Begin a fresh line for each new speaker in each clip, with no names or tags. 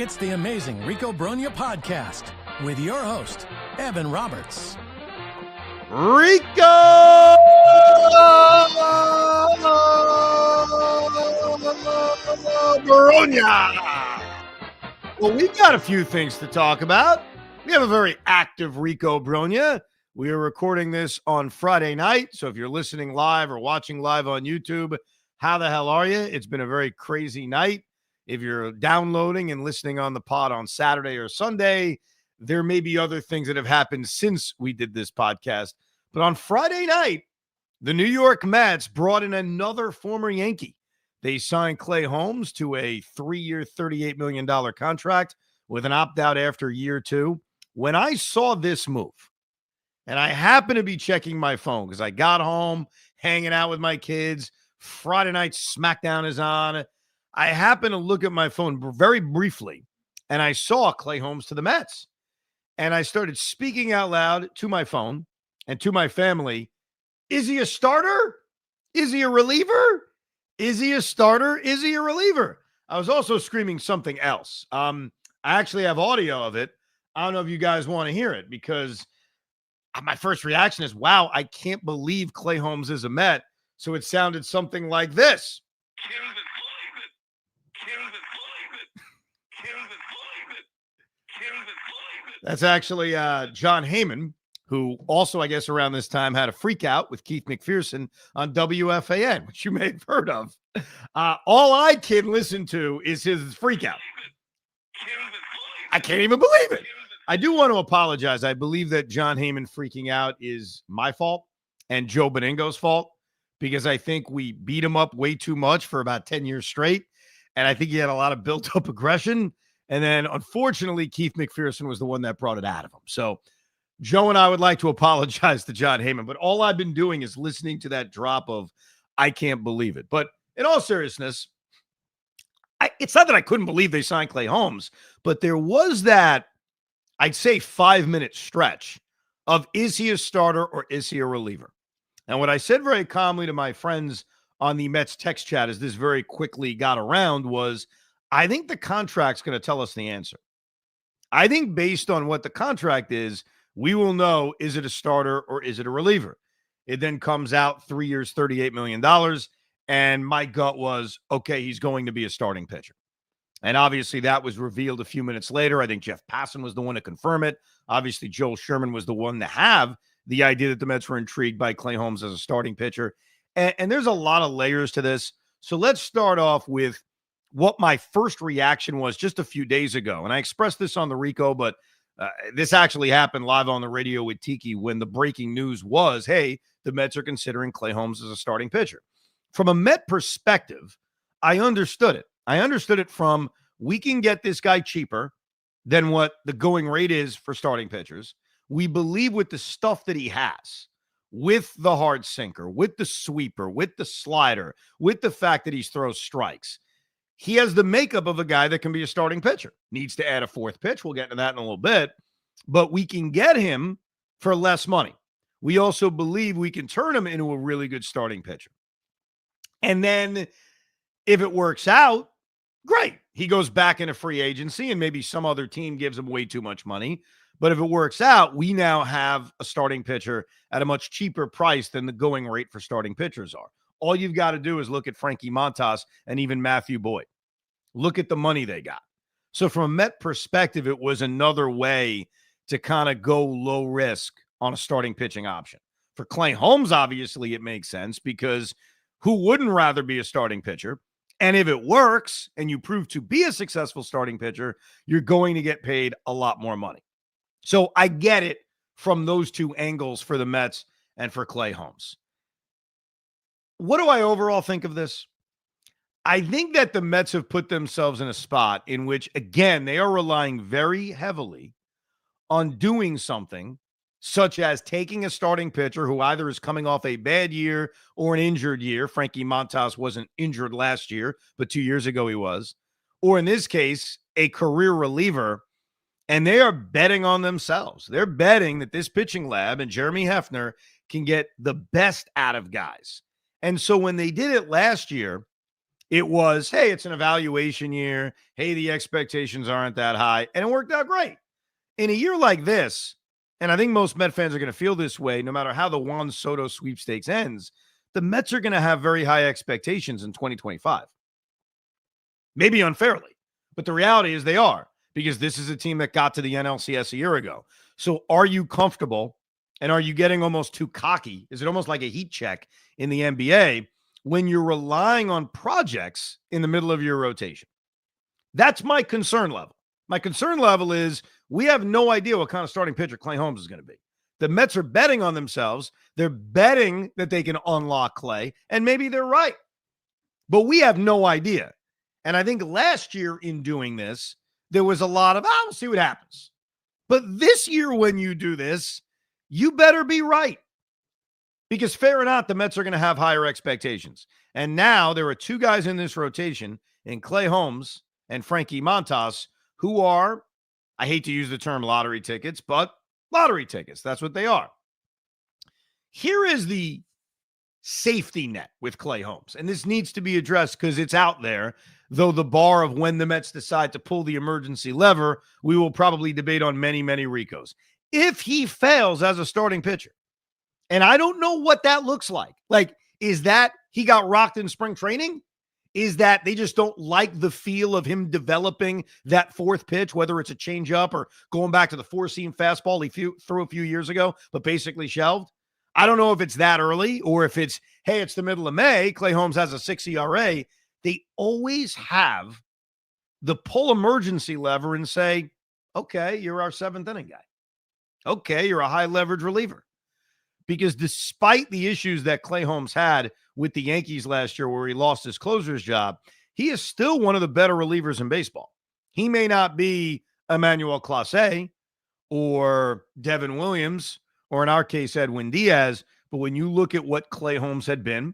It's the amazing Rico Brogna podcast with your host, Evan Roberts.
Rico Brogna. Well, we've got a few things to talk about. We have a very active Rico Brogna. We are recording this on Friday night, so if you're listening live or watching live on YouTube, how the hell are you? It's been a very crazy night. If you're downloading and listening on the pod on Saturday or Sunday, there may be other things that have happened since we did this podcast. But on Friday night, the New York Mets brought in another former Yankee. They signed Clay Holmes to a 3-year, $38 million contract with an opt-out after year 2. When I saw this move, and I happened to be checking my phone because I got home, hanging out with my kids, Friday night SmackDown is on. I happened to look at my phone very briefly, and I saw Clay Holmes to the Mets. And I started speaking out loud to my phone and to my family. Is he a starter? Is he a reliever? Is he a starter? Is he a reliever? I was also screaming something else. I actually have audio of it. I don't know if you guys want to hear it because my first reaction is, wow, I can't believe Clay Holmes is a Met. So it sounded something like this. That's actually John Heyman, who also, I guess, around this time had a freak out with Keith McPherson on WFAN, which you may have heard of. All I can listen to is his freak out. I can't even believe it. I do want to apologize. I believe that John Heyman freaking out is my fault and Joe Beningo's fault because I think we beat him up way too much for about 10 years straight. And I think he had a lot of built-up aggression. And then, unfortunately, Keith McPherson was the one that brought it out of him. So Joe and I would like to apologize to John Heyman. But all I've been doing is listening to that drop of, I can't believe it. But in all seriousness, it's not that I couldn't believe they signed Clay Holmes. But there was that, I'd say, 5-minute stretch of, is he a starter or is he a reliever? And what I said very calmly to my friends on the Mets text chat as this very quickly got around was, I think the contract's going to tell us the answer. I think based on what the contract is, we will know, is it a starter or is it a reliever? It then comes out 3 years, $38 million. And my gut was, okay, he's going to be a starting pitcher. And obviously that was revealed a few minutes later. I think Jeff Passan was the one to confirm it. Obviously, Joel Sherman was the one to have the idea that the Mets were intrigued by Clay Holmes as a starting pitcher. And there's a lot of layers to this. So let's start off with what my first reaction was just a few days ago. And I expressed this on the Rico, but this actually happened live on the radio with Tiki when the breaking news was, hey, the Mets are considering Clay Holmes as a starting pitcher. From a Met perspective, I understood it. I understood it from, we can get this guy cheaper than what the going rate is for starting pitchers. We believe with the stuff that he has, with the hard sinker, with the sweeper, with the slider, with the fact that he throws strikes, he has the makeup of a guy that can be a starting pitcher. Needs to add a fourth pitch. We'll get into that in a little bit. But we can get him for less money. We also believe we can turn him into a really good starting pitcher. And then if it works out, great. He goes back into free agency and maybe some other team gives him way too much money. But if it works out, we now have a starting pitcher at a much cheaper price than the going rate for starting pitchers are. All you've got to do is look at Frankie Montas and even Matthew Boyd. Look at the money they got. So from a Met perspective, it was another way to kind of go low risk on a starting pitching option. For Clay Holmes, obviously, it makes sense because who wouldn't rather be a starting pitcher? And if it works and you prove to be a successful starting pitcher, you're going to get paid a lot more money. So I get it from those two angles for the Mets and for Clay Holmes. What do I overall think of this? I think that the Mets have put themselves in a spot in which, again, they are relying very heavily on doing something such as taking a starting pitcher who either is coming off a bad year or an injured year. Frankie Montas wasn't injured last year, but 2 years ago he was. Or in this case, a career reliever, and they are betting on themselves. They're betting that this pitching lab and Jeremy Hefner can get the best out of guys. And so when they did it last year, It was, hey, it's an evaluation year. Hey, the expectations aren't that high. And it worked out great. In a year like this, and I think most Met fans are going to feel this way, no matter how the Juan Soto sweepstakes ends, the Mets are going to have very high expectations in 2025. Maybe unfairly, but the reality is they are, because this is a team that got to the NLCS a year ago. So are you comfortable, and are you getting almost too cocky? Is it almost like a heat check in the NBA when you're relying on projects in the middle of your rotation? That's my concern level. My concern level is we have no idea what kind of starting pitcher Clay Holmes is going to be. The Mets are betting on themselves. They're betting that they can unlock Clay, and maybe they're right. But we have no idea. And I think last year in doing this, there was a lot of, we'll see what happens. But this year when you do this, you better be right. Because fair or not, the Mets are going to have higher expectations. And now there are two guys in this rotation, in Clay Holmes and Frankie Montas, who are, I hate to use the term lottery tickets, but lottery tickets. That's what they are. Here is the safety net with Clay Holmes. And this needs to be addressed because it's out there, though the bar of when the Mets decide to pull the emergency lever, we will probably debate on many, many Ricos. If he fails as a starting pitcher, and I don't know what that looks like. Like, is that he got rocked in spring training? Is that they just don't like the feel of him developing that fourth pitch, whether it's a changeup or going back to the four-seam fastball he threw a few years ago, but basically shelved? I don't know if it's that early or if it's, hey, it's the middle of May. Clay Holmes has a 6 ERA. They always have the pull emergency lever and say, okay, you're our seventh inning guy. Okay, you're a high leverage reliever. Because despite the issues that Clay Holmes had with the Yankees last year where he lost his closer's job, he is still one of the better relievers in baseball. He may not be Emmanuel Clase or Devin Williams or in our case, Edwin Diaz, but when you look at what Clay Holmes had been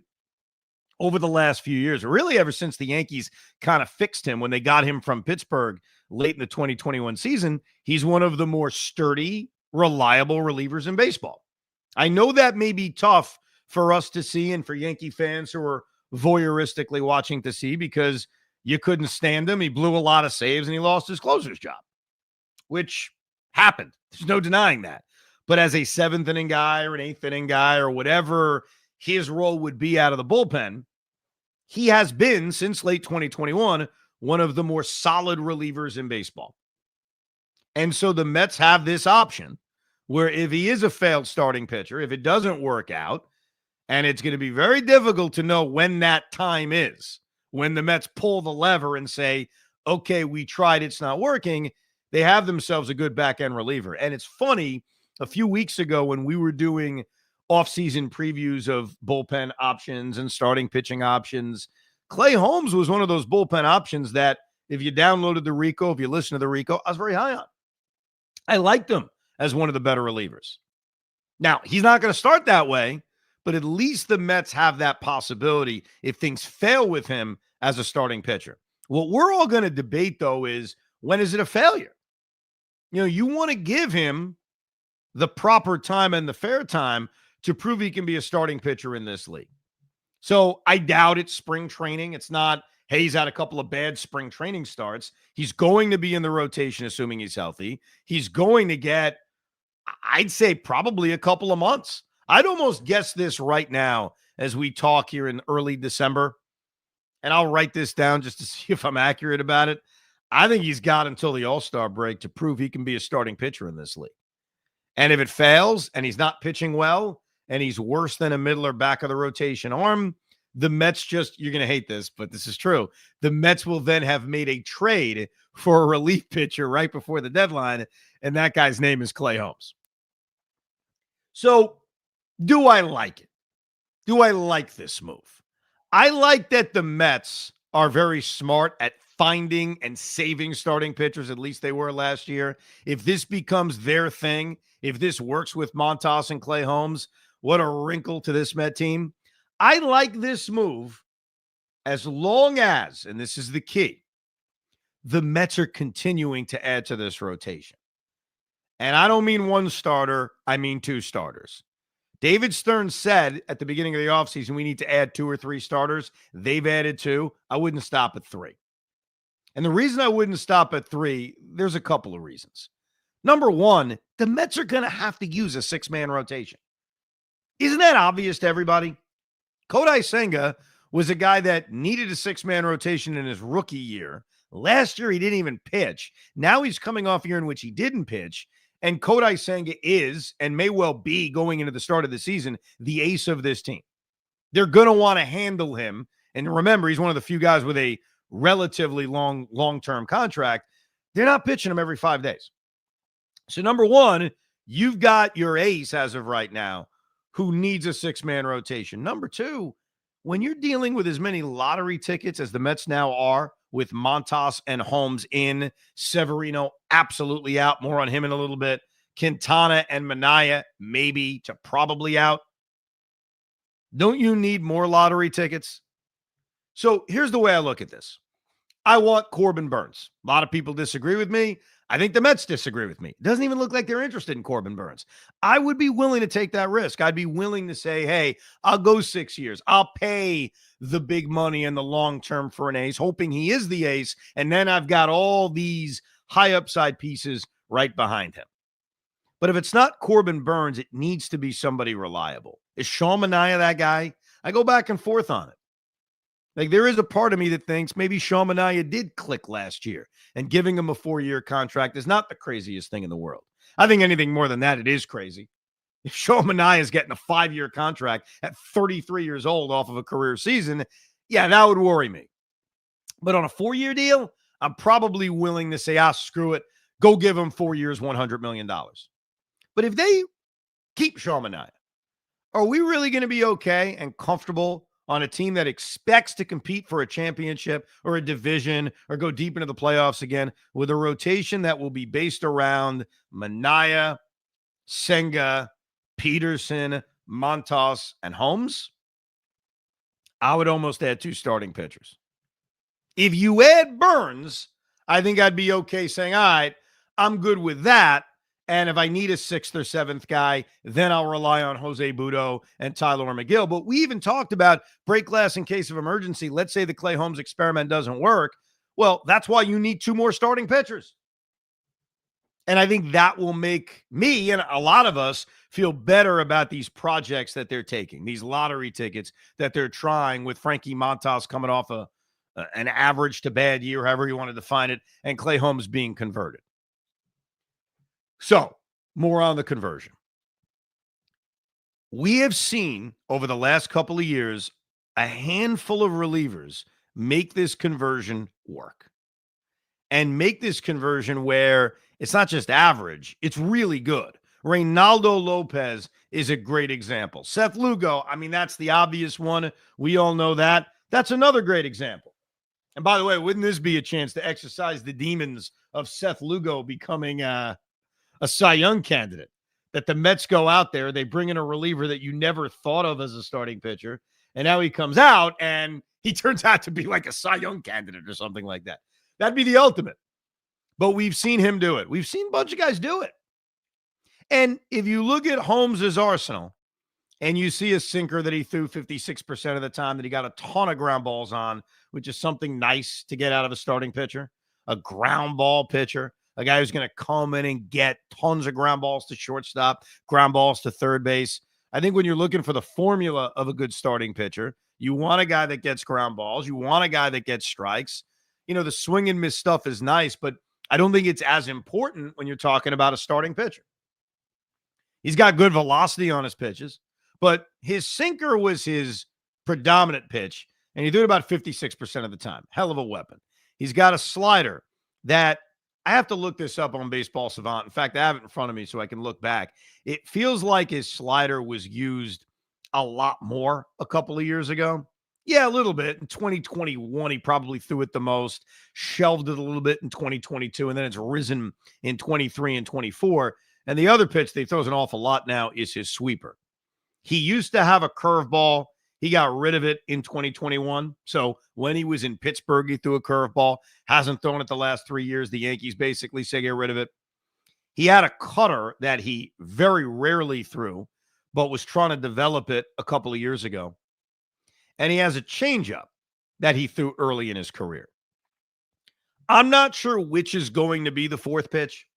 over the last few years, or really ever since the Yankees kind of fixed him when they got him from Pittsburgh late in the 2021 season, he's one of the more sturdy, reliable relievers in baseball. I know that may be tough for us to see and for Yankee fans who are voyeuristically watching to see because you couldn't stand him. He blew a lot of saves and he lost his closer's job, which happened. There's no denying that. But as a seventh inning guy or an eighth inning guy or whatever his role would be out of the bullpen, he has been, since late 2021, one of the more solid relievers in baseball. And so the Mets have this option where if he is a failed starting pitcher, if it doesn't work out, and it's going to be very difficult to know when that time is, when the Mets pull the lever and say, okay, we tried, it's not working, they have themselves a good back-end reliever. And it's funny, a few weeks ago when we were doing off-season previews of bullpen options and starting pitching options, Clay Holmes was one of those bullpen options that if you downloaded the Rico, if you listen to the Rico, I was very high on. I liked him as one of the better relievers. Now, he's not going to start that way, but at least the Mets have that possibility if things fail with him as a starting pitcher. What we're all going to debate, though, is when is it a failure? You know, you want to give him the proper time and the fair time to prove he can be a starting pitcher in this league. So I doubt it's spring training. It's not, hey, he's had a couple of bad spring training starts. He's going to be in the rotation, assuming he's healthy. He's going to get, I'd say, probably a couple of months. I'd almost guess this right now as we talk here in early December, and I'll write this down just to see if I'm accurate about it. I think he's got until the All-Star break to prove he can be a starting pitcher in this league. And if it fails and he's not pitching well and he's worse than a middle or back of the rotation arm, the Mets just, you're going to hate this, but this is true. The Mets will then have made a trade for a relief pitcher right before the deadline, and that guy's name is Clay Holmes. So do I like it? Do I like this move? I like that the Mets are very smart at finding and saving starting pitchers. At least they were last year. If this becomes their thing, if this works with Montas and Clay Holmes, what a wrinkle to this Met team. I like this move as long as, and this is the key, the Mets are continuing to add to this rotation. And I don't mean one starter, I mean two starters. David Stern said at the beginning of the offseason, we need to add 2 or 3 starters. They've added 2. I wouldn't stop at 3. And the reason I wouldn't stop at 3, there's a couple of reasons. Number one, the Mets are going to have to use a 6-man rotation. Isn't that obvious to everybody? Kodai Senga was a guy that needed a 6-man rotation in his rookie year. Last year, he didn't even pitch. Now he's coming off a year in which he didn't pitch. And Kodai Senga is, and may well be going into the start of the season, the ace of this team. They're going to want to handle him. And remember, he's one of the few guys with a relatively long-term contract. They're not pitching him every 5 days. So number one, you've got your ace as of right now who needs a 6-man rotation. Number two, when you're dealing with as many lottery tickets as the Mets now are, with Montas and Holmes in, Severino absolutely out, more on him in a little bit, Quintana and Minaya maybe to probably out, don't you need more lottery tickets? So here's the way I look at this. I want Corbin Burnes. A lot of people disagree with me. I think the Mets disagree with me. It doesn't even look like they're interested in Corbin Burnes. I would be willing to take that risk. I'd be willing to say, hey, I'll go 6 years. I'll pay the big money and the long term for an ace, hoping he is the ace. And then I've got all these high upside pieces right behind him. But if it's not Corbin Burnes, it needs to be somebody reliable. Is Sean Manaea that guy? I go back and forth on it. Like, there is a part of me that thinks maybe Sean Manaea did click last year, and giving him a 4-year contract is not the craziest thing in the world. I think anything more than that, it is crazy. If Sean Manaea is getting a 5-year contract at 33 years old off of a career season, yeah, that would worry me. But on a 4-year deal, I'm probably willing to say, screw it. Go give him 4 years, $100 million. But if they keep Sean Manaea, are we really going to be okay and comfortable on a team that expects to compete for a championship or a division or go deep into the playoffs again with a rotation that will be based around Manaea, Senga, Peterson, Montas, and Holmes? I would almost add 2 starting pitchers. If you add Burnes, I think I'd be okay saying, all right, I'm good with that. And if I need a 6th or 7th guy, then I'll rely on Jose Butto and Tyler McGill. But we even talked about break glass in case of emergency. Let's say the Clay Holmes experiment doesn't work. Well, that's why you need 2 more starting pitchers. And I think that will make me and a lot of us feel better about these projects that they're taking, these lottery tickets that they're trying with Frankie Montas coming off an average to bad year, however you want to define it, and Clay Holmes being converted. So, more on the conversion. We have seen over the last couple of years a handful of relievers make this conversion work and make this conversion where it's not just average, it's really good. Reynaldo Lopez is a great example. Seth Lugo, I mean, that's the obvious one. We all know that. That's another great example. And by the way, wouldn't this be a chance to exercise the demons of Seth Lugo becoming a Cy Young candidate, that the Mets go out there, they bring in a reliever that you never thought of as a starting pitcher, and now he comes out and he turns out to be like a Cy Young candidate or something like that. That'd be the ultimate. But we've seen him do it. We've seen a bunch of guys do it. And if you look at Holmes' arsenal and you see a sinker that he threw 56% of the time, that he got a ton of ground balls on, which is something nice to get out of a starting pitcher, a ground ball pitcher, a guy who's going to come in and get tons of ground balls to shortstop, ground balls to third base. I think when you're looking for the formula of a good starting pitcher, you want a guy that gets ground balls. You want a guy that gets strikes. You know, the swing and miss stuff is nice, but I don't think it's as important when you're talking about a starting pitcher. He's got good velocity on his pitches, but his sinker was his predominant pitch, and he threw it about 56% of the time. Hell of a weapon. He's got a slider that, I have to look this up on Baseball Savant. In fact, I have it in front of me so I can look back. It feels like his slider was used a lot more a couple of years ago. Yeah, a little bit. In 2021, he probably threw it the most, shelved it a little bit in 2022, and then it's risen in 23 and 24. And the other pitch that he throws an awful lot now is his sweeper. He used to have a curveball. He got rid of it in 2021. So when he was in Pittsburgh, he threw a curveball. Hasn't thrown it the last 3 years. The Yankees basically say get rid of it. He had a cutter that he very rarely threw, but was trying to develop it a couple of years ago. And he has a changeup that he threw early in his career. I'm not sure which is going to be the fourth pitch.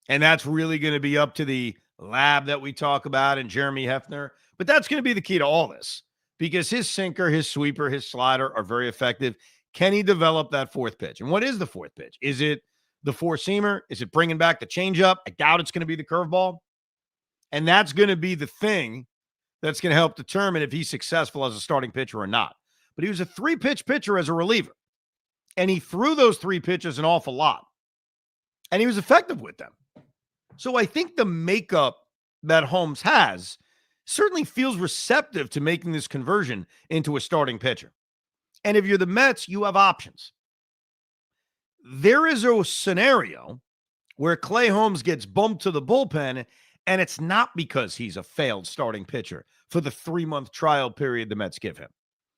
And that's really going to be up to the lab that we talk about and Jeremy Hefner. But that's going to be the key to all this because his sinker, his sweeper, his slider are very effective. Can he develop that fourth pitch? And what is the fourth pitch? Is it the four-seamer? Is it bringing back the changeup? I doubt it's going to be the curveball. And that's going to be the thing that's going to help determine if he's successful as a starting pitcher or not. But he was a three-pitch pitcher as a reliever. And he threw those three pitches an awful lot. And he was effective with them. So I think the makeup that Holmes has certainly feels receptive to making this conversion into a starting pitcher. And if you're the Mets, you have options. There is a scenario where Clay Holmes gets bumped to the bullpen, and it's not because he's a failed starting pitcher for the 3-month trial period the Mets give him.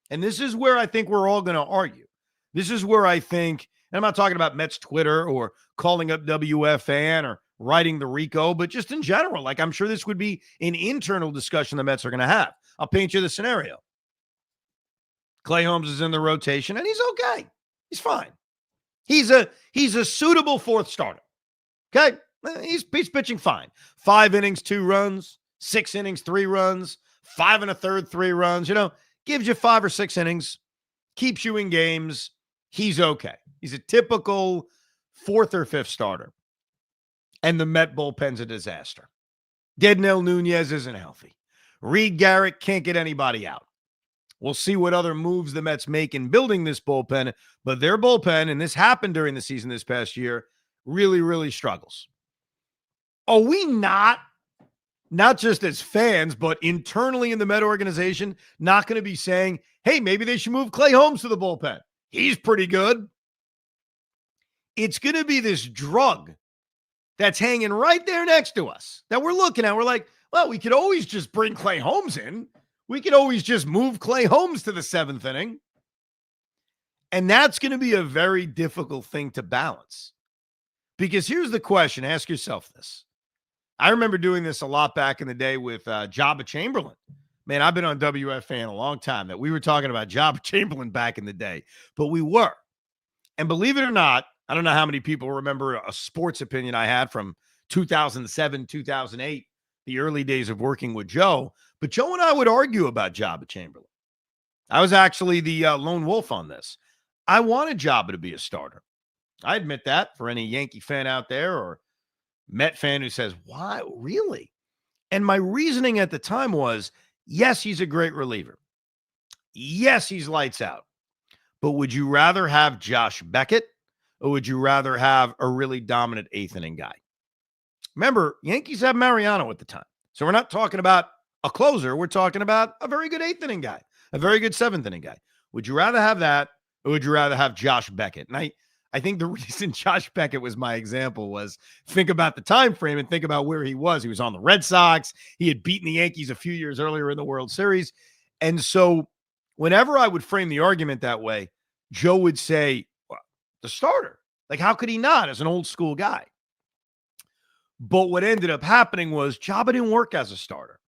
And this is where I think we're all going to argue. This is where I think, and I'm not talking about Mets Twitter or calling up WFAN or writing the Rico, but just in general, like I'm sure this would be an internal discussion the Mets are going to have. I'll paint you the scenario. Clay Holmes is in the rotation, and he's okay. He's fine. He's a suitable fourth starter. Okay? He's pitching fine. 5 innings, 2 runs, 6 innings, 3 runs, 5 1/3, 3 runs. Gives you 5 or 6 innings, keeps you in games. He's okay. He's a typical 4th or 5th starter. And the Met bullpen's a disaster. Dednell Nunez isn't healthy. Reed Garrett can't get anybody out. We'll see what other moves the Mets make in building this bullpen, but their bullpen, and this happened during the season this past year, really, really struggles. Are we not just as fans, but internally in the Met organization, not going to be saying, hey, maybe they should move Clay Holmes to the bullpen? He's pretty good. It's going to be this drug that's hanging right there next to us that we're looking at. We're like, well, we could always just bring Clay Holmes in. We could always just move Clay Holmes to the 7th inning. And that's going to be a very difficult thing to balance. Because here's the question. Ask yourself this. I remember doing this a lot back in the day with Jabba Chamberlain. Man, I've been on WFAN a long time that we were talking about Jabba Chamberlain back in the day. But we were. And believe it or not, I don't know how many people remember a sports opinion I had from 2007, 2008, the early days of working with Joe. But Joe and I would argue about Jabba Chamberlain. I was actually the lone wolf on this. I wanted Jabba to be a starter. I admit that for any Yankee fan out there or Met fan who says, why, really? And my reasoning at the time was, yes, he's a great reliever. Yes, he's lights out. But would you rather have Josh Beckett or would you rather have a really dominant 8th inning guy? Remember, Yankees have Mariano at the time. So we're not talking about a closer. We're talking about a very good 8th inning guy, a very good 7th inning guy. Would you rather have that or would you rather have Josh Beckett? And I think the reason Josh Beckett was my example was think about the time frame and think about where he was. He was on the Red Sox. He had beaten the Yankees a few years earlier in the World Series. And so whenever I would frame the argument that way, Joe would say, well, the starter. Like, how could he not as an old school guy? But what ended up happening was Jabba didn't work as a starter.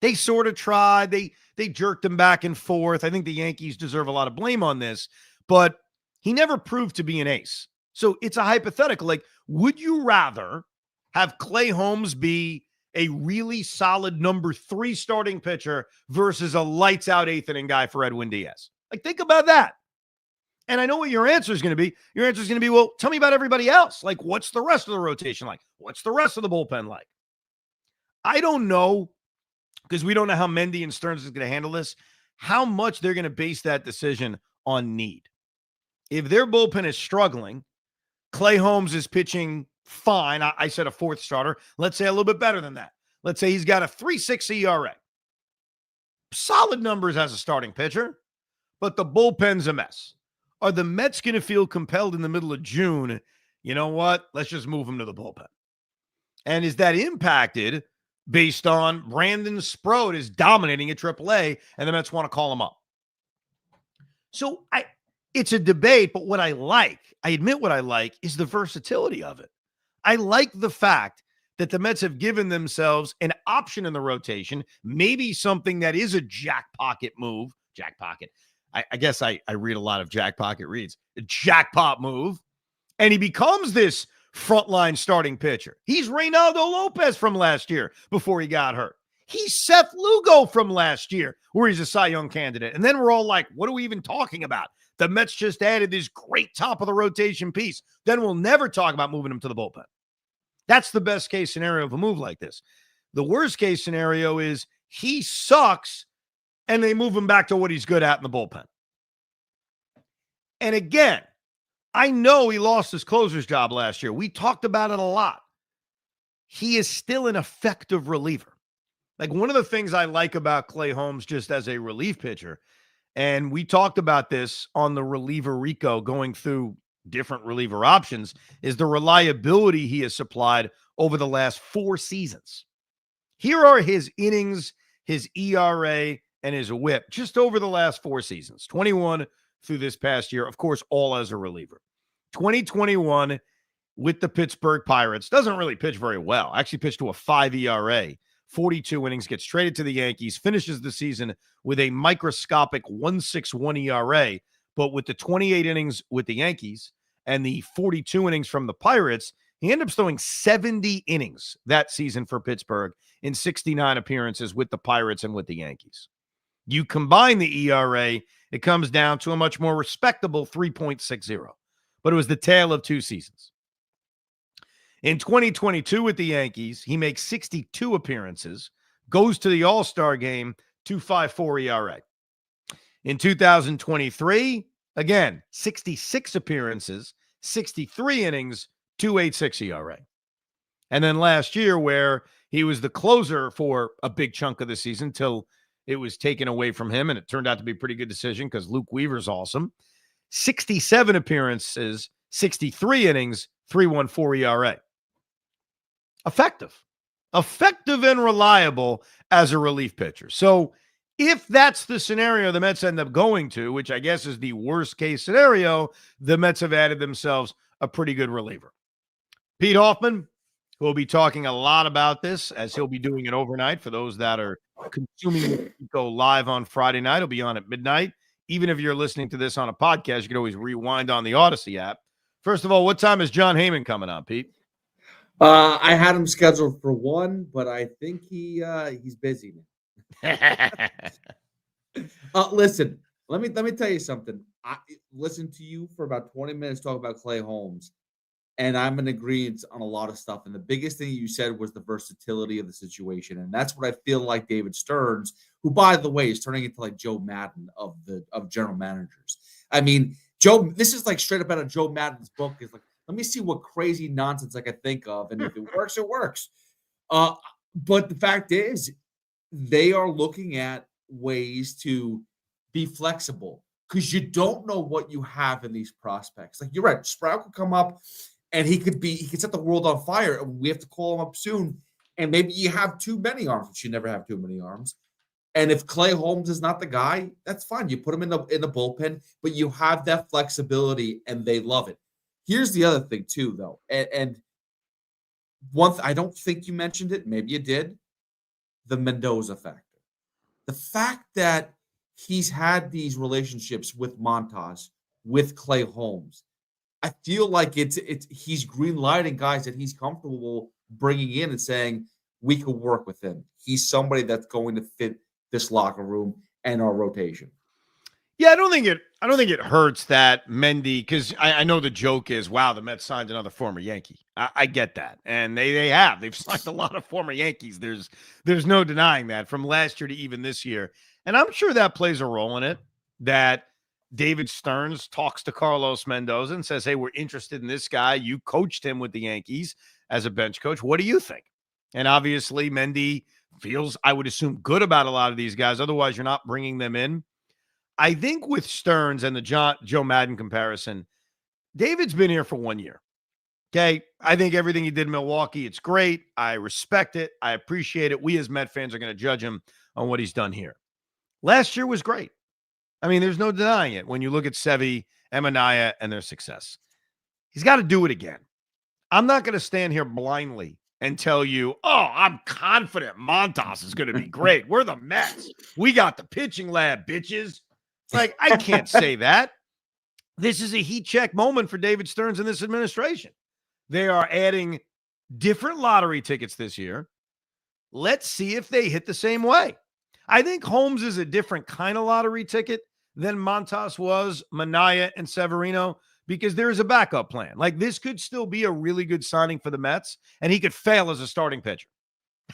They sort of tried. They jerked him back and forth. I think the Yankees deserve a lot of blame on this, but he never proved to be an ace. So it's a hypothetical. Like, would you rather have Clay Holmes be a really solid number 3 starting pitcher versus a lights out 8th inning guy for Edwin Diaz? Like, think about that. And I know what your answer is going to be. Your answer is going to be, well, tell me about everybody else. Like, what's the rest of the rotation like? What's the rest of the bullpen like? I don't know, because we don't know how Mendy and Stearns is going to handle this, how much they're going to base that decision on need. If their bullpen is struggling, Clay Holmes is pitching fine. I said a 4th starter. Let's say a little bit better than that. Let's say he's got a 3.6 ERA. Solid numbers as a starting pitcher, but the bullpen's a mess. Are the Mets going to feel compelled in the middle of June? You know what? Let's just move him to the bullpen. And is that impacted based on Brandon Sproat is dominating at AAA and the Mets want to call him up? So it's a debate, but what I admit what I like is the versatility of it. I like the fact that the Mets have given themselves an option in the rotation, maybe something that is a jack pocket move. Jack pocket. I guess I read a lot of jack pocket reads. A jackpot move. And he becomes this frontline starting pitcher. He's Reynaldo Lopez from last year before he got hurt. He's Seth Lugo from last year, where he's a Cy Young candidate. And then we're all like, what are we even talking about? The Mets just added this great top of the rotation piece. Then we'll never talk about moving him to the bullpen. That's the best case scenario of a move like this. The worst case scenario is he sucks and they move him back to what he's good at in the bullpen. And again, I know he lost his closer's job last year. We talked about it a lot. He is still an effective reliever. Like, one of the things I like about Clay Holmes just as a relief pitcher, and we talked about this on the reliever Rico going through different reliever options, is the reliability he has supplied over the last 4 seasons. Here are his innings, his ERA, and his whip just over the last 4 seasons, 21 through this past year, of course, all as a reliever. 2021 with the Pittsburgh Pirates, doesn't really pitch very well. Actually pitched to a 5 ERA, 42 innings, gets traded to the Yankees, finishes the season with a microscopic 1.61 ERA, but with the 28 innings with the Yankees and the 42 innings from the Pirates, he ended up throwing 70 innings that season for Pittsburgh in 69 appearances with the Pirates and with the Yankees. You combine the ERA, it comes down to a much more respectable 3.60, but it was the tale of 2 seasons. In 2022 with the Yankees, he makes 62 appearances, goes to the All-Star game, 2.54 ERA. In 2023, again, 66 appearances, 63 innings, 2.86 ERA. And then last year, where he was the closer for a big chunk of the season till it was taken away from him, and it turned out to be a pretty good decision because Luke Weaver's awesome. 67 appearances, 63 innings, 3.14 ERA. Effective and reliable as a relief pitcher. So if that's the scenario the Mets end up going to, which I guess is the worst case scenario, the Mets have added themselves a pretty good reliever. Pete Hoffman, who will be talking a lot about this, as he'll be doing it overnight for those that are consuming Rico live on Friday night. He'll be on at midnight. Even if you're listening to this on a podcast, you can always rewind on the Odyssey app. First of all, what time is John Heyman coming on, Pete?
I had him scheduled for 1, but I think he's busy now. Listen, let me tell you something. I listened to you for about 20 minutes talk about Clay Holmes, and I'm in agreement on a lot of stuff. And the biggest thing you said was the versatility of the situation, and that's what I feel like David Stearns, who by the way is turning into like Joe Madden of general managers. I mean, this is like straight up out of Joe Madden's book. Is like, let me see what crazy nonsense I could think of, and if it works, it works. But the fact is, they are looking at ways to be flexible because you don't know what you have in these prospects. Like, you're right, Sprout could come up and he could set the world on fire, and we have to call him up soon. And maybe you have too many arms, but you never have too many arms. And if Clay Holmes is not the guy, that's fine. You put him in the bullpen, but you have that flexibility, and they love it. Here's the other thing too, though, and one I don't think you mentioned it. Maybe you did. The Mendoza factor. The fact that he's had these relationships with Montas, with Clay Holmes, I feel like he's green lighting guys that he's comfortable bringing in and saying we could work with him. He's somebody that's going to fit this locker room and our rotation.
Yeah, I don't think it hurts that Mendy, because I know the joke is, wow, the Mets signed another former Yankee. I get that, and they've signed a lot of former Yankees. There's no denying that, from last year to even this year, and I'm sure that plays a role in it. That David Stearns talks to Carlos Mendoza and says, "Hey, we're interested in this guy. You coached him with the Yankees as a bench coach. What do you think?" And obviously, Mendy feels, I would assume, good about a lot of these guys. Otherwise, you're not bringing them in. I think with Stearns and the Joe Madden comparison, David's been here for 1 year. Okay. I think everything he did in Milwaukee, it's great. I respect it. I appreciate it. We as Met fans are going to judge him on what he's done here. Last year was great. I mean, there's no denying it when you look at Sevy, Emanaya, and their success. He's got to do it again. I'm not going to stand here blindly and tell you, oh, I'm confident Montas is going to be great. We're the Mets. We got the pitching lab, bitches. Like, I can't say that. This is a heat check moment for David Stearns and this administration. They are adding different lottery tickets this year. Let's see if they hit the same way. I think Holmes is a different kind of lottery ticket than Montas was, Minaya, and Severino, because there is a backup plan. Like, this could still be a really good signing for the Mets, and he could fail as a starting pitcher.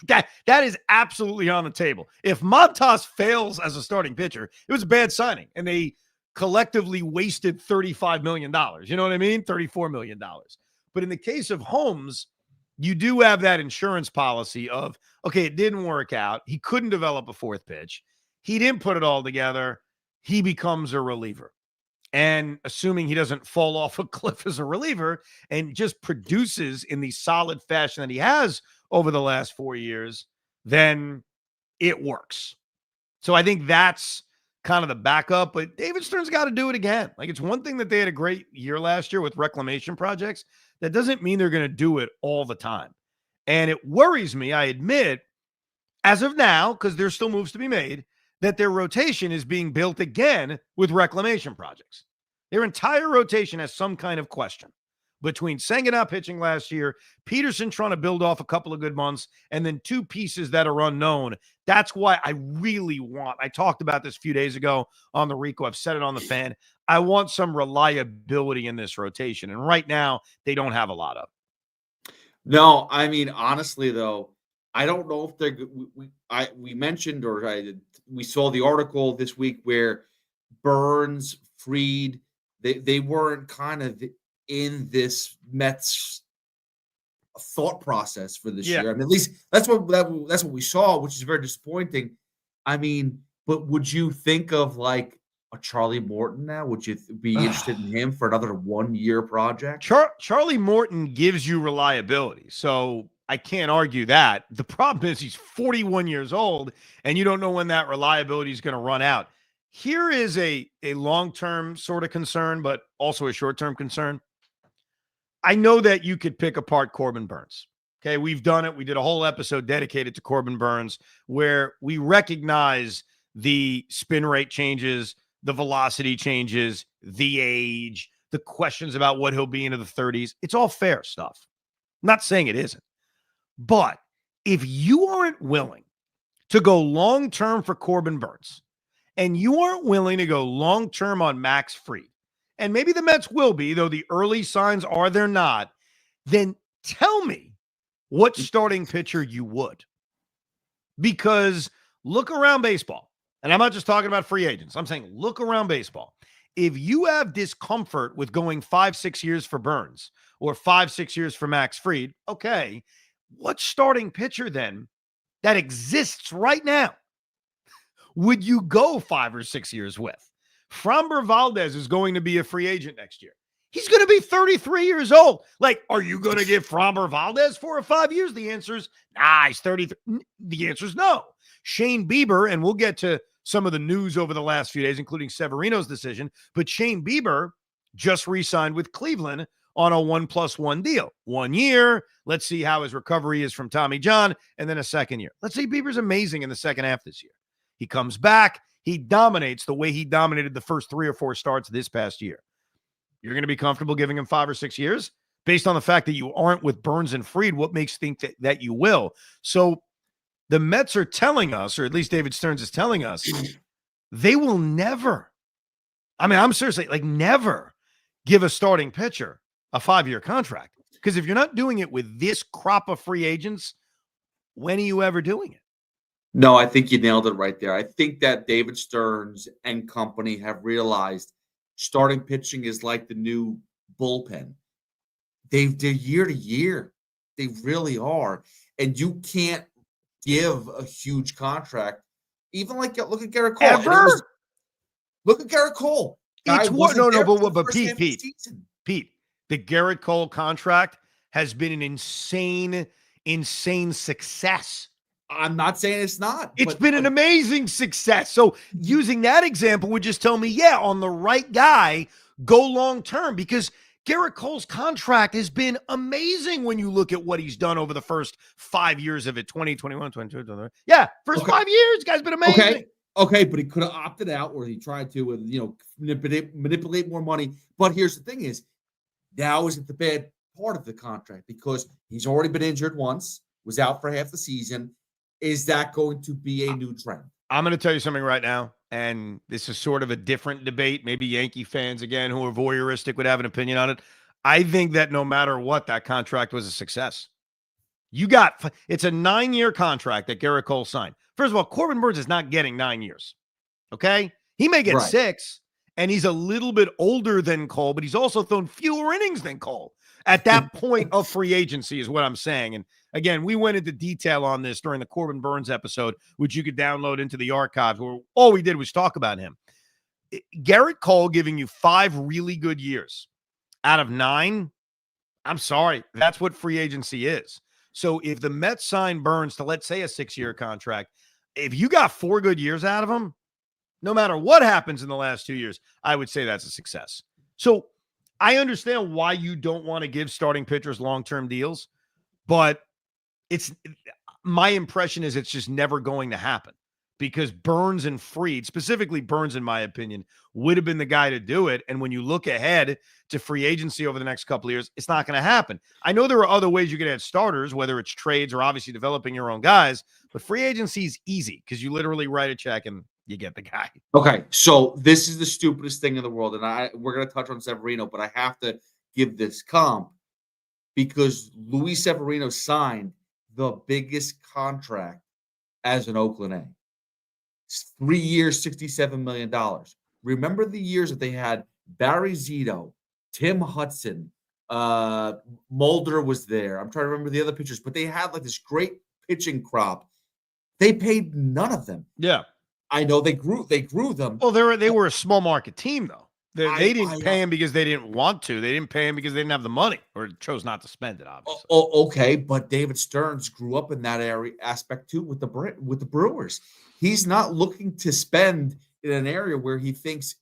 That is absolutely on the table. If Montas fails as a starting pitcher, it was a bad signing, and they collectively wasted $35 million. You know what I mean? $34 million. But in the case of Holmes, you do have that insurance policy of, okay, it didn't work out. He couldn't develop a fourth pitch. He didn't put it all together. He becomes a reliever. And assuming he doesn't fall off a cliff as a reliever and just produces in the solid fashion that he has over the last 4 years, then it works. So I think that's kind of the backup, but David Stearns got to do it again. Like, it's one thing that they had a great year last year with reclamation projects. That doesn't mean they're going to do it all the time. And it worries me, I admit, as of now, because there's still moves to be made, that their rotation is being built again with reclamation projects. Their entire rotation has some kind of question. Between Senga not pitching last year, Peterson trying to build off a couple of good months, and then two pieces that are unknown. That's why I really want, I talked about this a few days ago on the Rico, I've said it on the fan, I want some reliability in this rotation. And right now, they don't have a lot of.
No, I mean, honestly, though, I don't know if they're, we mentioned, we saw the article this week where Burns, Fried, they weren't kind of in this Mets thought process for this year. I mean, at least that's what we saw, which is very disappointing. I mean, but would you think of like a Charlie Morton now? Would you be interested in him for another 1 year project?
Charlie Morton gives you reliability, so I can't argue that. The problem is he's 41 years old, and you don't know when that reliability is going to run out. Here is a long-term sort of concern, but also a short-term concern. I know that you could pick apart Corbin Burns. Okay, we've done it. We did a whole episode dedicated to Corbin Burns where we recognize the spin rate changes, the velocity changes, the age, the questions about what he'll be into the 30s. It's all fair stuff. I'm not saying it isn't. But if you aren't willing to go long-term for Corbin Burns, and you aren't willing to go long-term on Max Fried, and maybe the Mets will be, though the early signs are they're not, then tell me what starting pitcher you would. Because look around baseball, and I'm not just talking about free agents. I'm saying look around baseball. If you have discomfort with going 5-6 years for Burns or 5-6 years for Max Fried, okay, what starting pitcher then that exists right now would you go 5 or 6 years with? Framber Valdez is going to be a free agent next year. He's going to be 33 years old. Like, are you going to give Framber Valdez 4 or 5 years? The answer is, nah, he's 33. The answer is no. Shane Bieber, and we'll get to some of the news over the last few days, including Severino's decision, but Shane Bieber just re-signed with Cleveland on a 1+1 deal. 1 year. Let's see how his recovery is from Tommy John, and then a second year. Let's say Bieber's amazing in the second half this year. He comes back. He dominates the way he dominated the first 3 or 4 starts this past year. You're going to be comfortable giving him 5 or 6 years based on the fact that you aren't with Burns and Fried. What makes you think that you will? So the Mets are telling us, or at least David Stearns is telling us, they will never, I mean, I'm seriously, like, never give a starting pitcher a 5-year contract. Because if you're not doing it with this crop of free agents, when are you ever doing it?
No, I think you nailed it right there. I think that David Stearns and company have realized starting pitching is like the new bullpen. They're year to year. They really are. And you can't give a huge contract. Even like, look at Garrett Cole. Look at Garrett Cole.
But Pete, the Garrett Cole contract has been an insane success.
I'm not saying it's not.
It's been an amazing success. So using that example would just tell me, yeah, on the right guy, go long-term, because Garrett Cole's contract has been amazing when you look at what he's done over the first 5 years of it, 2021, 22, 23. Yeah, first 5 years, guy's been amazing.
Okay, but he could have opted out, or he tried to, manipulate more money. But here's the thing: is now isn't the bad part of the contract because he's already been injured once, was out for half the season. Is that going to be a new trend?
I'm going to tell you something right now, and this is sort of a different debate. Maybe Yankee fans, again, who are voyeuristic would have an opinion on it. I think that no matter what, that contract was a success. It's a 9-year contract that Garrett Cole signed. First of all, Corbin Burnes is not getting 9 years, okay? He may get 6, and he's a little bit older than Cole, but he's also thrown fewer innings than Cole. At that point of free agency is what I'm saying. And again, we went into detail on this during the Corbin Burnes episode, which you could download into the archives, where all we did was talk about him. Garrett Cole giving you 5 really good years out of 9, I'm sorry, that's what free agency is. So if the Mets sign Burnes to, let's say, a 6-year contract, if you got 4 good years out of him, no matter what happens in the last 2 years, I would say that's a success. So I understand why you don't want to give starting pitchers long-term deals, but my impression is it's just never going to happen because Burnes and Fried, specifically Burnes, in my opinion, would have been the guy to do it. And when you look ahead to free agency over the next couple of years, it's not going to happen. I know there are other ways you could add starters, whether it's trades or obviously developing your own guys, but free agency is easy because you literally write a check and you get the guy.
Okay, so this is the stupidest thing in the world, and we're going to touch on Severino, but I have to give this comp because Luis Severino signed the biggest contract as an Oakland A. 3 years, $67 million. Remember the years that they had Barry Zito, Tim Hudson, Mulder was there. I'm trying to remember the other pitchers, but they had like this great pitching crop. They paid none of them.
Yeah.
I know they grew them.
Well, they were a small market team, though. They didn't pay him because they didn't want to. They didn't pay him because they didn't have the money or chose not to spend it, obviously.
Okay, but David Stearns grew up in that area aspect too with the Brewers. He's not looking to spend in an area where he thinks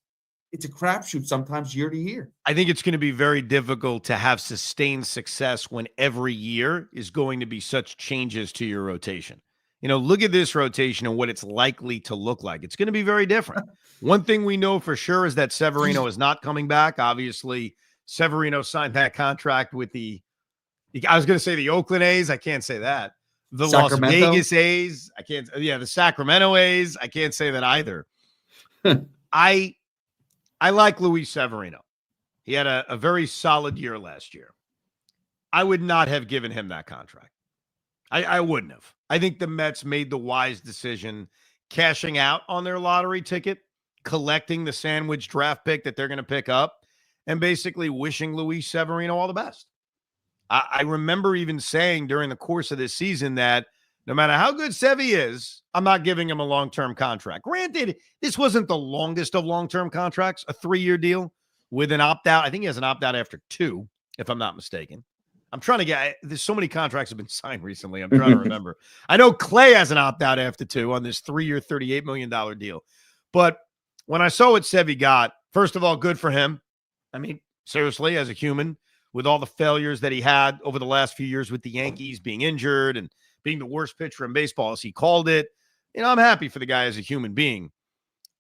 it's a crapshoot sometimes year to year.
I think it's going to be very difficult to have sustained success when every year is going to be such changes to your rotation. Look at this rotation and what it's likely to look like. It's going to be very different. One thing we know for sure is that Severino is not coming back. Obviously, Severino signed that contract with I was going to say the Oakland A's. I can't say that. The Sacramento? Las Vegas A's. I can't. Yeah, the Sacramento A's. I can't say that either. I like Luis Severino. He had a very solid year last year. I would not have given him that contract. I wouldn't have. I think the Mets made the wise decision cashing out on their lottery ticket, collecting the sandwich draft pick that they're going to pick up, and basically wishing Luis Severino all the best. I remember even saying during the course of this season that no matter how good Sevy is, I'm not giving him a long-term contract. Granted, this wasn't the longest of long-term contracts, a 3-year deal with an opt-out. I think he has an opt-out after 2, if I'm not mistaken. I'm trying to there's so many contracts have been signed recently. I'm trying to remember. I know Clay has an opt-out after 2 on this 3-year, $38 million deal. But when I saw what Sevy got, first of all, good for him. I mean, seriously, as a human, with all the failures that he had over the last few years with the Yankees, being injured and being the worst pitcher in baseball, as he called it, I'm happy for the guy as a human being.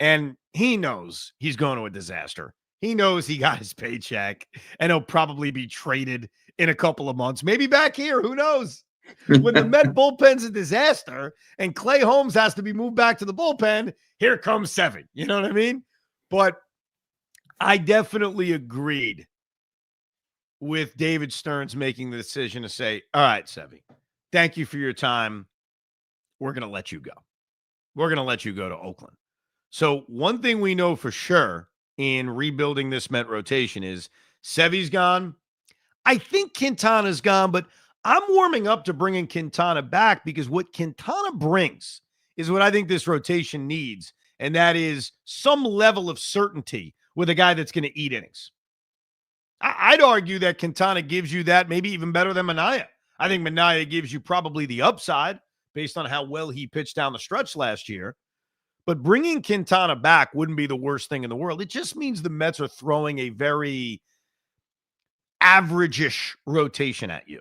And he knows he's going to a disaster. He knows he got his paycheck, and he'll probably be traded in a couple of months, maybe back here. Who knows? When the Met bullpen's a disaster and Clay Holmes has to be moved back to the bullpen, here comes Sevy. You know what I mean? But I definitely agreed with David Stearns making the decision to say, all right, Sevy, thank you for your time. We're going to let you go. We're going to let you go to Oakland. So one thing we know for sure in rebuilding this Met rotation is Sevy's gone. I think Quintana's gone, but I'm warming up to bringing Quintana back because what Quintana brings is what I think this rotation needs, and that is some level of certainty with a guy that's going to eat innings. I'd argue that Quintana gives you that maybe even better than Minaya. I think Minaya gives you probably the upside based on how well he pitched down the stretch last year. But bringing Quintana back wouldn't be the worst thing in the world. It just means the Mets are throwing a very average-ish rotation at you.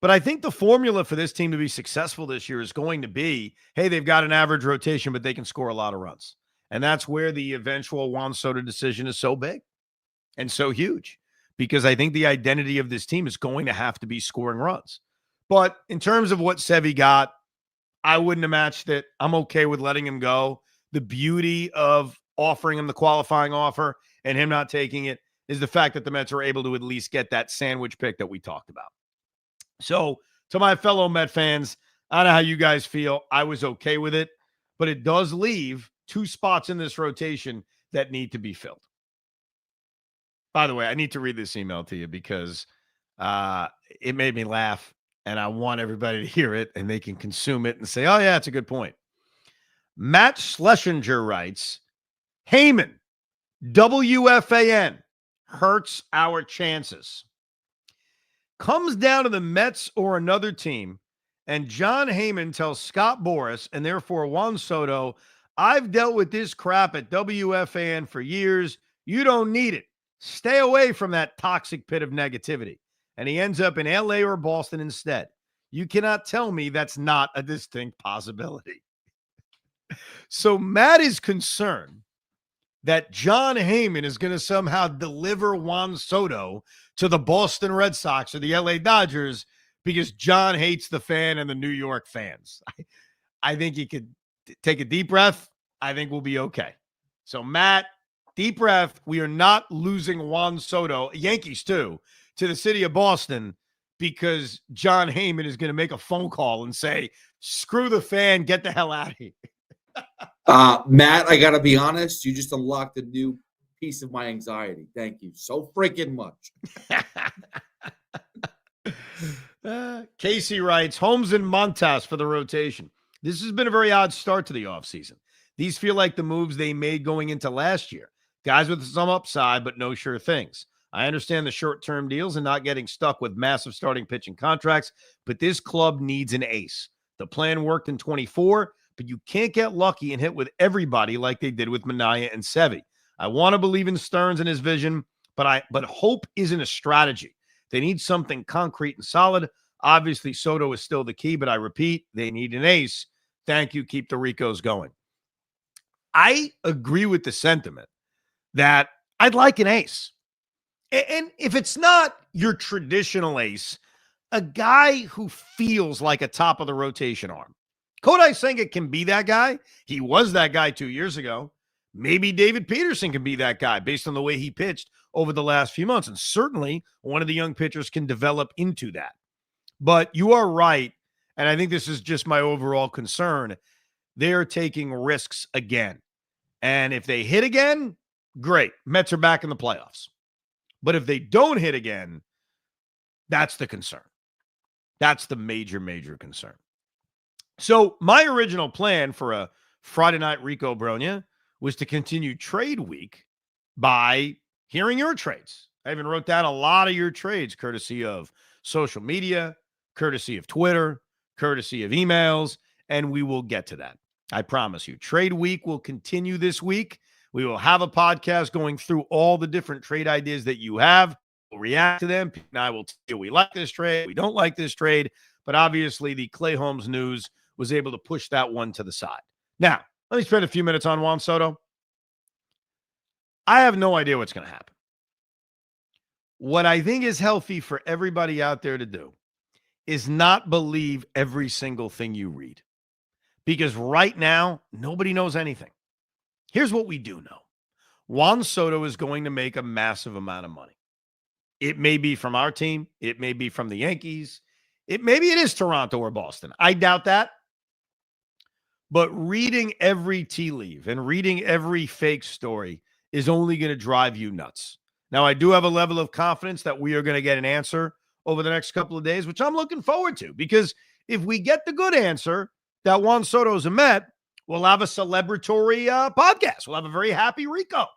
But I think the formula for this team to be successful this year is going to be, hey, they've got an average rotation, but they can score a lot of runs. And that's where the eventual Juan Soto decision is so big and so huge, because I think the identity of this team is going to have to be scoring runs. But in terms of what Sevy got, I wouldn't have matched it. I'm okay with letting him go. The beauty of offering him the qualifying offer and him not taking it is the fact that the Mets are able to at least get that sandwich pick that we talked about. So to my fellow Met fans, I don't know how you guys feel. I was okay with it, but it does leave 2 spots in this rotation that need to be filled. By the way, I need to read this email to you because it made me laugh, and I want everybody to hear it and they can consume it and say, oh, yeah, it's a good point. Matt Schlesinger writes, Heyman, WFAN, hurts our chances. Comes down to the Mets or another team, and John Heyman tells Scott Boras, and therefore Juan Soto, I've dealt with this crap at WFAN for years. You don't need it. Stay away from that toxic pit of negativity. And he ends up in LA or Boston instead. You cannot tell me that's not a distinct possibility. So Matt is concerned that John Heyman is going to somehow deliver Juan Soto to the Boston Red Sox or the LA Dodgers because John hates the fan and the New York fans. I think he could take a deep breath. I think we'll be okay. So Matt, deep breath. We are not losing Juan Soto, Yankees too, to the city of Boston because John Heyman is going to make a phone call and say, screw the fan, get the hell out of here.
Matt, I got to be honest. You just unlocked a new piece of my anxiety. Thank you so freaking much.
Casey writes, Holmes and Montas for the rotation. This has been a very odd start to the offseason. These feel like the moves they made going into last year. Guys with some upside, but no sure things. I understand the short-term deals and not getting stuck with massive starting pitching contracts, but this club needs an ace. The plan worked in 24, but you can't get lucky and hit with everybody like they did with Minaya and Sevy. I want to believe in Stearns and his vision, but hope isn't a strategy. They need something concrete and solid. Obviously, Soto is still the key, but I repeat, they need an ace. Thank you. Keep the Ricos going. I agree with the sentiment that I'd like an ace. And if it's not your traditional ace, a guy who feels like a top of the rotation arm. Kodai Senga can be that guy. He was that guy 2 years ago. Maybe David Peterson can be that guy based on the way he pitched over the last few months. And certainly one of the young pitchers can develop into that. But you are right. And I think this is just my overall concern. They're taking risks again. And if they hit again, great. Mets are back in the playoffs. But if they don't hit again, that's the concern. That's the major, major concern. So my original plan for a Friday night Rico Brogna was to continue trade week by hearing your trades. I even wrote down a lot of your trades, courtesy of social media, courtesy of Twitter, courtesy of emails, and we will get to that. I promise you. Trade week will continue this week. We will have a podcast going through all the different trade ideas that you have. We'll react to them. And I will tell you, we like this trade, we don't like this trade. But obviously, the Clay Holmes news was able to push that one to the side. Now, let me spend a few minutes on Juan Soto. I have no idea what's going to happen. What I think is healthy for everybody out there to do is not believe every single thing you read. Because right now, nobody knows anything. Here's what we do know. Juan Soto is going to make a massive amount of money. It may be from our team. It may be from the Yankees. Maybe it is Toronto or Boston. I doubt that. But reading every tea leaf and reading every fake story is only going to drive you nuts. Now, I do have a level of confidence that we are going to get an answer over the next couple of days, which I'm looking forward to. Because if we get the good answer that Juan Soto is a Met, we'll have a celebratory podcast. We'll have a very happy Rico.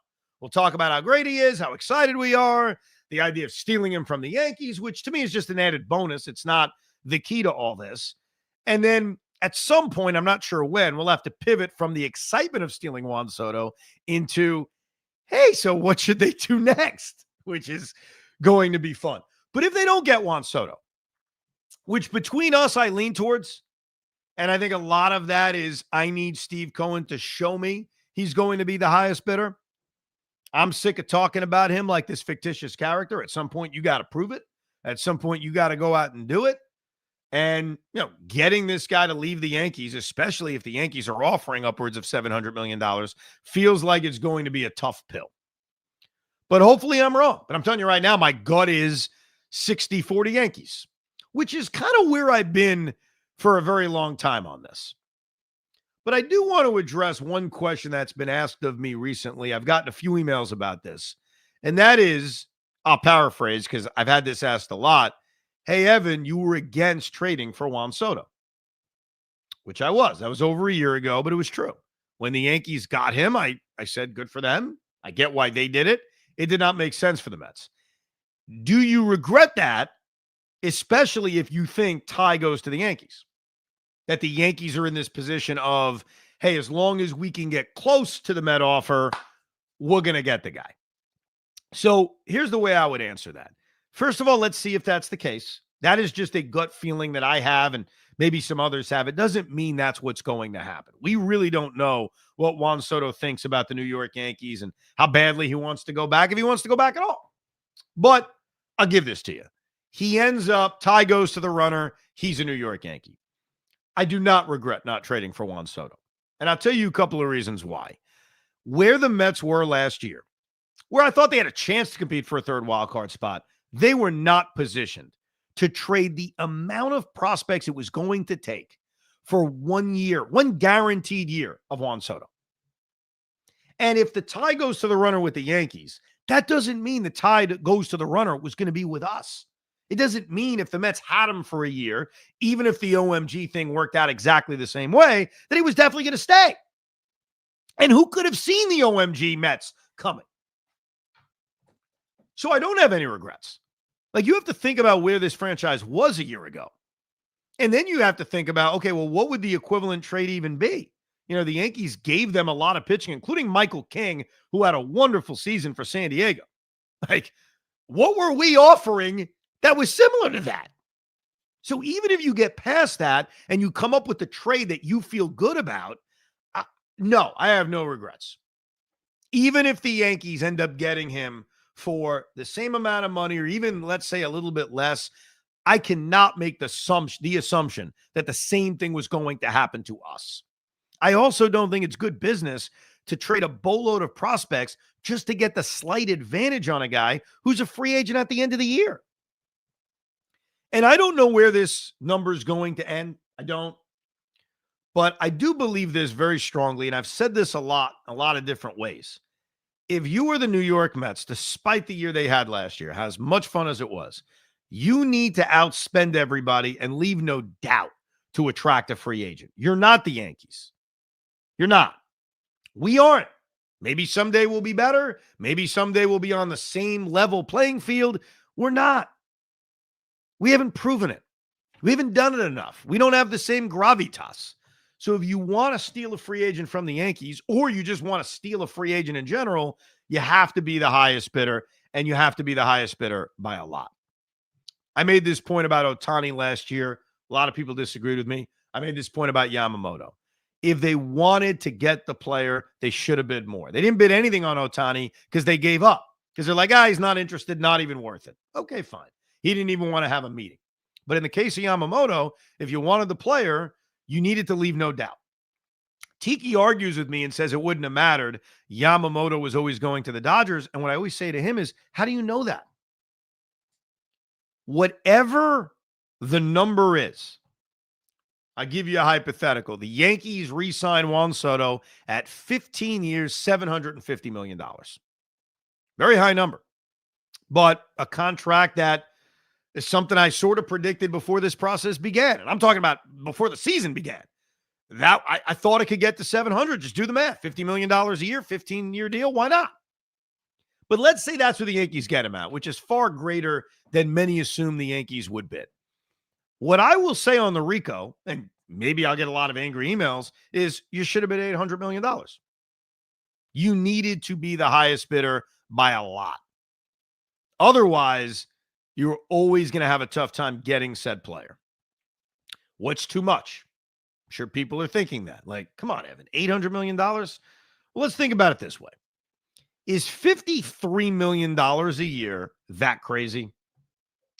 We'll talk about how great he is, how excited we are, the idea of stealing him from the Yankees, which to me is just an added bonus. It's not the key to all this. And then at some point, I'm not sure when, we'll have to pivot from the excitement of stealing Juan Soto into, hey, so what should they do next? Which is going to be fun. But if they don't get Juan Soto, which between us I lean towards, and I think a lot of that is I need Steve Cohen to show me he's going to be the highest bidder. I'm sick of talking about him like this fictitious character. At some point, you got to prove it. At some point, you got to go out and do it. And, getting this guy to leave the Yankees, especially if the Yankees are offering upwards of $700 million, feels like it's going to be a tough pill. But hopefully I'm wrong. But I'm telling you right now, my gut is 60-40 Yankees, which is kind of where I've been for a very long time on this. But I do want to address one question that's been asked of me recently. I've gotten a few emails about this, and that is, I'll paraphrase because I've had this asked a lot. Hey, Evan, you were against trading for Juan Soto, which I was. That was over a year ago, but it was true. When the Yankees got him, I said, good for them. I get why they did it. It did not make sense for the Mets. Do you regret that, especially if you think Ty goes to the Yankees? That the Yankees are in this position of, hey, as long as we can get close to the Met offer, we're going to get the guy. So here's the way I would answer that. First of all, let's see if that's the case. That is just a gut feeling that I have, and maybe some others have. It doesn't mean that's what's going to happen. We really don't know what Juan Soto thinks about the New York Yankees and how badly he wants to go back, if he wants to go back at all. But I'll give this to you. He ends up, Ty goes to the runner. He's a New York Yankee. I do not regret not trading for Juan Soto. And I'll tell you a couple of reasons why. Where the Mets were last year, where I thought they had a chance to compete for a third wild card spot, they were not positioned to trade the amount of prospects it was going to take for 1 year, one guaranteed year of Juan Soto. And if the tie goes to the runner with the Yankees, that doesn't mean the tie that goes to the runner was going to be with us. It doesn't mean if the Mets had him for a year, even if the OMG thing worked out exactly the same way, that he was definitely going to stay. And who could have seen the OMG Mets coming? So I don't have any regrets. Like, you have to think about where this franchise was a year ago. And then you have to think about, okay, well, what would the equivalent trade even be? The Yankees gave them a lot of pitching, including Michael King, who had a wonderful season for San Diego. Like, what were we offering that was similar to that? So even if you get past that and you come up with the trade that you feel good about, no, I have no regrets. Even if the Yankees end up getting him for the same amount of money, or even, let's say, a little bit less, I cannot make the assumption that the same thing was going to happen to us. I also don't think it's good business to trade a boatload of prospects just to get the slight advantage on a guy who's a free agent at the end of the year. And I don't know where this number is going to end. I don't. But I do believe this very strongly, and I've said this a lot of different ways. If you were the New York Mets, despite the year they had last year, as much fun as it was, you need to outspend everybody and leave no doubt to attract a free agent. You're not the Yankees. You're not. We aren't. Maybe someday we'll be better. Maybe someday we'll be on the same level playing field. We're not. We haven't proven it. We haven't done it enough. We don't have the same gravitas. So if you want to steal a free agent from the Yankees, or you just want to steal a free agent in general, you have to be the highest bidder, and you have to be the highest bidder by a lot. I made this point about Ohtani last year. A lot of people disagreed with me. I made this point about Yamamoto. If they wanted to get the player, they should have bid more. They didn't bid anything on Ohtani because they gave up. Because they're like, he's not interested, not even worth it. Okay, fine. He didn't even want to have a meeting. But in the case of Yamamoto, if you wanted the player, you needed to leave no doubt. Tiki argues with me and says it wouldn't have mattered. Yamamoto was always going to the Dodgers. And what I always say to him is, how do you know that? Whatever the number is, I'll give you a hypothetical. The Yankees re-sign Juan Soto at 15 years, $750 million. Very high number. But a contract that is something I sort of predicted before this process began. And I'm talking about before the season began. That I thought it could get to 700. Just do the math. $50 million a year, 15-year deal. Why not? But let's say that's where the Yankees get him at, which is far greater than many assume the Yankees would bid. What I will say on the Rico, and maybe I'll get a lot of angry emails, is you should have bid $800 million. You needed to be the highest bidder by a lot. Otherwise, you're always going to have a tough time getting said player. What's too much? I'm sure people are thinking that. Like, come on, Evan, $800 million? Well, let's think about it this way. Is $53 million a year that crazy?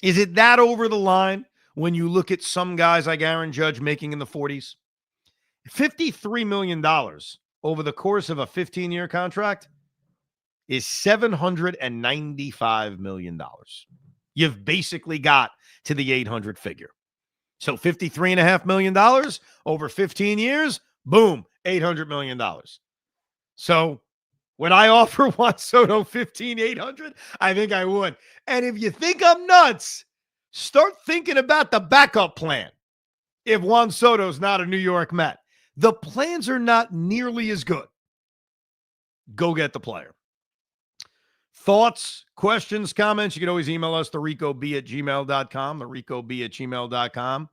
Is it that over the line when you look at some guys like Aaron Judge making in the 40s? $53 million over the course of a 15-year contract is $795 million. You've basically got to the 800 figure. So $53.5 million over 15 years, boom, $800 million. So would I offer Juan Soto $15,800? I think I would. And if you think I'm nuts, start thinking about the backup plan. If Juan Soto's not a New York Met, the plans are not nearly as good. Go get the player. Thoughts, questions, comments, you can always email us, thericob@gmail.com, thericob@gmail.com.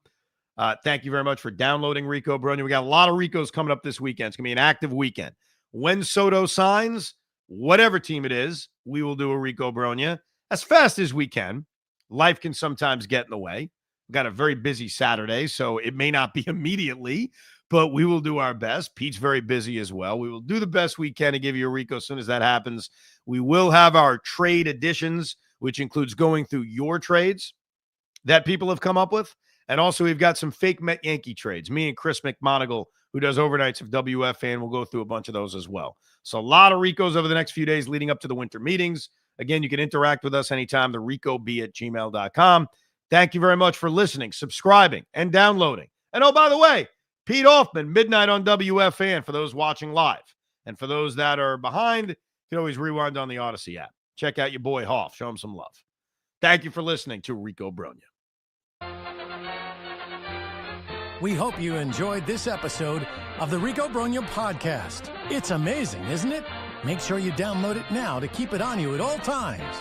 Thank you very much for downloading Rico Brogna. We got a lot of Ricos coming up this weekend. It's going to be an active weekend. When Soto signs, whatever team it is, we will do a Rico Brogna as fast as we can. Life can sometimes get in the way. We've got a very busy Saturday, so it may not be immediately, but we will do our best. Pete's very busy as well. We will do the best we can to give you a Rico as soon as that happens. We will have our trade editions, which includes going through your trades that people have come up with. And also, we've got some fake Met Yankee trades. Me and Chris McMonigal, who does overnights of WFAN, will go through a bunch of those as well. So a lot of Ricos over the next few days leading up to the winter meetings. Again, you can interact with us anytime, thericob@gmail.com. Thank you very much for listening, subscribing, and downloading. And oh, by the way, Pete Hoffman, midnight on WFAN for those watching live. And for those that are behind, you can always rewind on the Odyssey app. Check out your boy Hoff. Show him some love. Thank you for listening to Rico Brogna.
We hope you enjoyed this episode of the Rico Brogna podcast. It's amazing, isn't it? Make sure you download it now to keep it on you at all times.